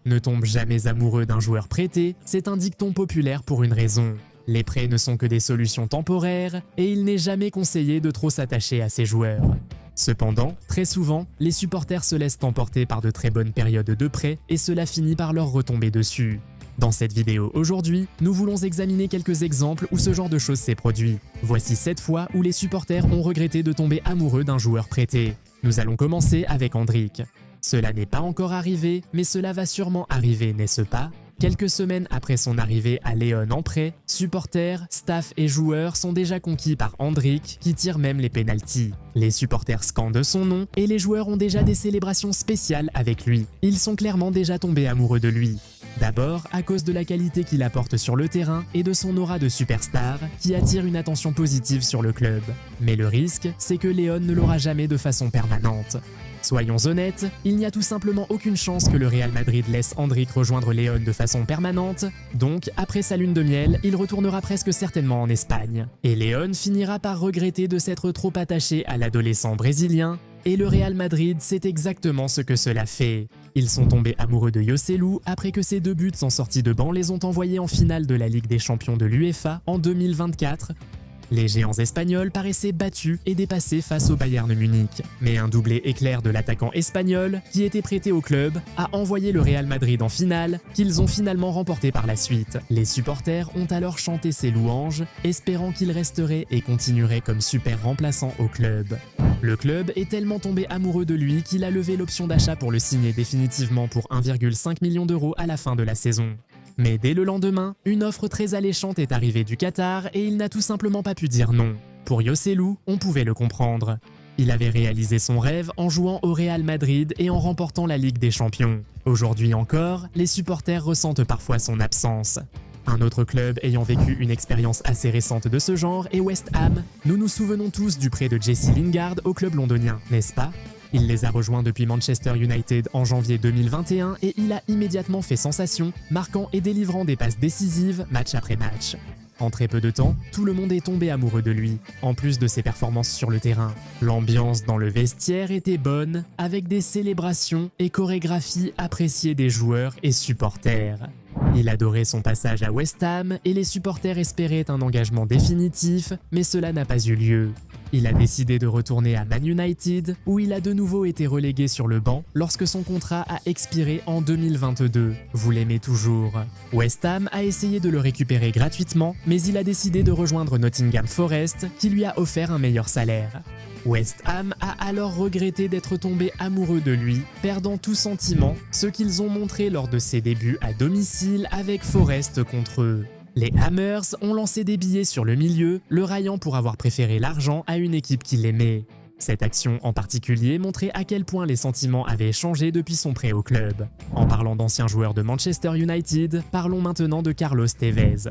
Ne tombe jamais amoureux d'un joueur prêté, c'est un dicton populaire pour une raison. Les prêts ne sont que des solutions temporaires et il n'est jamais conseillé de trop s'attacher à ces joueurs. Cependant, très souvent, les supporters se laissent emporter par de très bonnes périodes de prêt et cela finit par leur retomber dessus. Dans cette vidéo aujourd'hui, nous voulons examiner quelques exemples où ce genre de choses s'est produit. Voici 7 fois où les supporters ont regretté de tomber amoureux d'un joueur prêté. Nous allons commencer avec Endrick. Cela n'est pas encore arrivé, mais cela va sûrement arriver, n'est-ce pas? Quelques semaines après son arrivée à León en prêt, supporters, staff et joueurs sont déjà conquis par Endrick qui tire même les pénaltys. Les supporters scandent son nom et les joueurs ont déjà des célébrations spéciales avec lui. Ils sont clairement déjà tombés amoureux de lui. D'abord à cause de la qualité qu'il apporte sur le terrain et de son aura de superstar qui attire une attention positive sur le club. Mais le risque, c'est que León ne l'aura jamais de façon permanente. Soyons honnêtes, il n'y a tout simplement aucune chance que le Real Madrid laisse Endrick rejoindre León de façon permanente, donc après sa lune de miel, il retournera presque certainement en Espagne. Et León finira par regretter de s'être trop attaché à l'adolescent brésilien, et le Real Madrid c'est exactement ce que cela fait. Ils sont tombés amoureux de Joselu après que ses 2 buts en sortie de banc les ont envoyés en finale de la Ligue des Champions de l'UEFA en 2024. Les géants espagnols paraissaient battus et dépassés face au Bayern Munich. Mais un doublé éclair de l'attaquant espagnol, qui était prêté au club, a envoyé le Real Madrid en finale, qu'ils ont finalement remporté par la suite. Les supporters ont alors chanté ses louanges, espérant qu'il resterait et continuerait comme super remplaçant au club. Le club est tellement tombé amoureux de lui qu'il a levé l'option d'achat pour le signer définitivement pour 1,5 million d'euros à la fin de la saison. Mais dès le lendemain, une offre très alléchante est arrivée du Qatar et il n'a tout simplement pas pu dire non. Pour Joselu, on pouvait le comprendre. Il avait réalisé son rêve en jouant au Real Madrid et en remportant la Ligue des Champions. Aujourd'hui encore, les supporters ressentent parfois son absence. Un autre club ayant vécu une expérience assez récente de ce genre est West Ham. Nous nous souvenons tous du prêt de Jesse Lingard au club londonien, n'est-ce pas? Il les a rejoints depuis Manchester United en janvier 2021 et il a immédiatement fait sensation, marquant et délivrant des passes décisives match après match. En très peu de temps, tout le monde est tombé amoureux de lui, en plus de ses performances sur le terrain. L'ambiance dans le vestiaire était bonne, avec des célébrations et chorégraphies appréciées des joueurs et supporters. Il adorait son passage à West Ham et les supporters espéraient un engagement définitif, mais cela n'a pas eu lieu. Il a décidé de retourner à Man United, où il a de nouveau été relégué sur le banc lorsque son contrat a expiré en 2022. Vous l'aimez toujours. West Ham a essayé de le récupérer gratuitement, mais il a décidé de rejoindre Nottingham Forest, qui lui a offert un meilleur salaire. West Ham a alors regretté d'être tombé amoureux de lui, perdant tout sentiment, ce qu'ils ont montré lors de ses débuts à domicile avec Forest contre eux. Les Hammers ont lancé des billets sur le milieu, le raillant pour avoir préféré l'argent à une équipe qu'il aimait. Cette action en particulier montrait à quel point les sentiments avaient changé depuis son prêt au club. En parlant d'anciens joueurs de Manchester United, parlons maintenant de Carlos Tevez.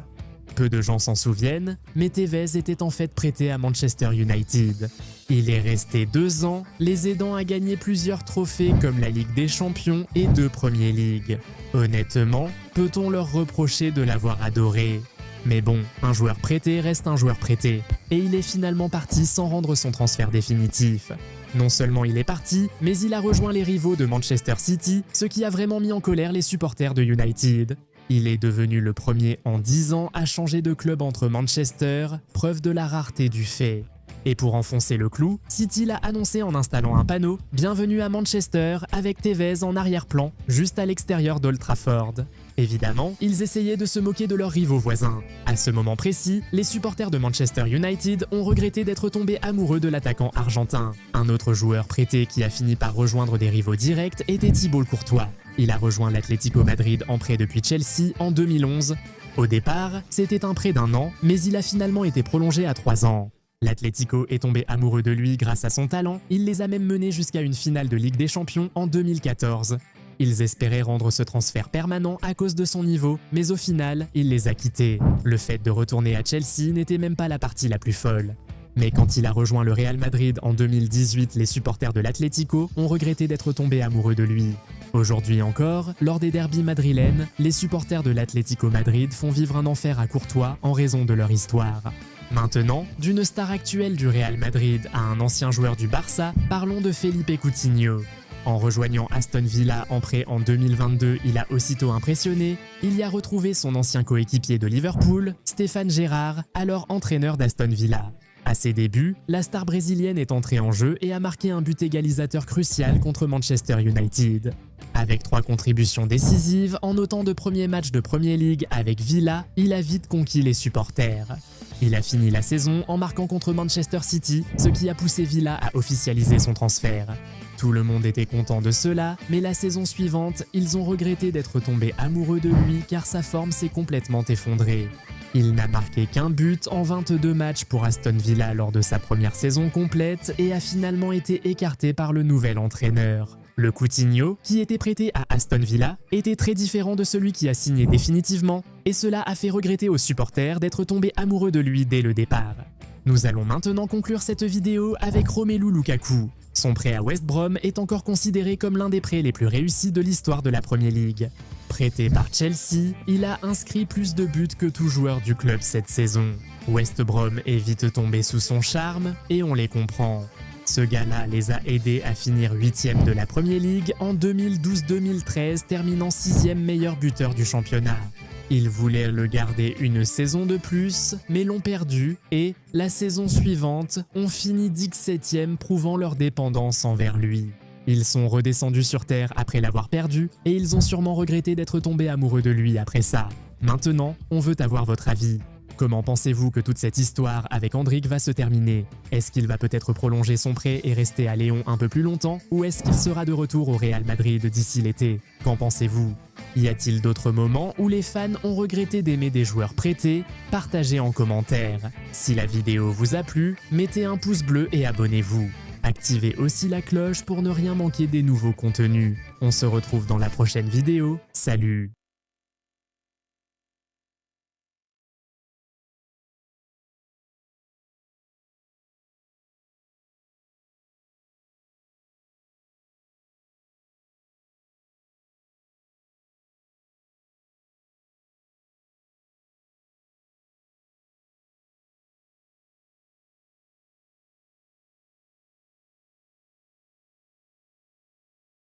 Peu de gens s'en souviennent, mais Tevez était en fait prêté à Manchester United. Il est resté 2 ans, les aidant à gagner plusieurs trophées comme la Ligue des Champions et 2 Premier League. Honnêtement, peut-on leur reprocher de l'avoir adoré? Mais bon, un joueur prêté reste un joueur prêté, et il est finalement parti sans rendre son transfert définitif. Non seulement il est parti, mais il a rejoint les rivaux de Manchester City, ce qui a vraiment mis en colère les supporters de United. Il est devenu le premier en 10 ans à changer de club entre Manchester, preuve de la rareté du fait. Et pour enfoncer le clou, City l'a annoncé en installant un panneau « Bienvenue à Manchester » avec Tevez en arrière-plan, juste à l'extérieur d'Old Trafford. Évidemment, ils essayaient de se moquer de leurs rivaux voisins. À ce moment précis, les supporters de Manchester United ont regretté d'être tombés amoureux de l'attaquant argentin. Un autre joueur prêté qui a fini par rejoindre des rivaux directs était Thibaut Courtois. Il a rejoint l'Atlético Madrid en prêt depuis Chelsea en 2011. Au départ, c'était un prêt d'1 an, mais il a finalement été prolongé à 3 ans. L'Atlético est tombé amoureux de lui grâce à son talent, il les a même menés jusqu'à une finale de Ligue des Champions en 2014. Ils espéraient rendre ce transfert permanent à cause de son niveau, mais au final, il les a quittés. Le fait de retourner à Chelsea n'était même pas la partie la plus folle. Mais quand il a rejoint le Real Madrid en 2018, les supporters de l'Atlético ont regretté d'être tombés amoureux de lui. Aujourd'hui encore, lors des derbys madrilènes, les supporters de l'Atlético Madrid font vivre un enfer à Courtois en raison de leur histoire. Maintenant, d'une star actuelle du Real Madrid à un ancien joueur du Barça, parlons de Felipe Coutinho. En rejoignant Aston Villa en prêt en 2022, il a aussitôt impressionné. Il y a retrouvé son ancien coéquipier de Liverpool, Stéphane Gerrard, alors entraîneur d'Aston Villa. À ses débuts, la star brésilienne est entrée en jeu et a marqué un but égalisateur crucial contre Manchester United. Avec 3 contributions décisives en autant de premiers matchs de Premier League avec Villa, il a vite conquis les supporters. Il a fini la saison en marquant contre Manchester City, ce qui a poussé Villa à officialiser son transfert. Tout le monde était content de cela, mais la saison suivante, ils ont regretté d'être tombés amoureux de lui car sa forme s'est complètement effondrée. Il n'a marqué qu'un but en 22 matchs pour Aston Villa lors de sa première saison complète et a finalement été écarté par le nouvel entraîneur. Le Coutinho, qui était prêté à Aston Villa, était très différent de celui qui a signé définitivement, et cela a fait regretter aux supporters d'être tombés amoureux de lui dès le départ. Nous allons maintenant conclure cette vidéo avec Romelu Lukaku. Son prêt à West Brom est encore considéré comme l'un des prêts les plus réussis de l'histoire de la Premier League. Prêté par Chelsea, il a inscrit plus de buts que tout joueur du club cette saison. West Brom est vite tombé sous son charme, et on les comprend. Ce gars-là les a aidés à finir 8e de la Premier League en 2012-2013, terminant 6e meilleur buteur du championnat. Ils voulaient le garder une saison de plus, mais l'ont perdu et, la saison suivante, ont fini 17e, prouvant leur dépendance envers lui. Ils sont redescendus sur Terre après l'avoir perdu et ils ont sûrement regretté d'être tombés amoureux de lui après ça. Maintenant, on veut avoir votre avis. Comment pensez-vous que toute cette histoire avec Endrick va se terminer? Est-ce qu'il va peut-être prolonger son prêt et rester à Lyon un peu plus longtemps? Ou est-ce qu'il sera de retour au Real Madrid d'ici l'été? Qu'en pensez-vous? Y a-t-il d'autres moments où les fans ont regretté d'aimer des joueurs prêtés? Partagez en commentaire. Si la vidéo vous a plu, mettez un pouce bleu et abonnez-vous. Activez aussi la cloche pour ne rien manquer des nouveaux contenus. On se retrouve dans la prochaine vidéo. Salut!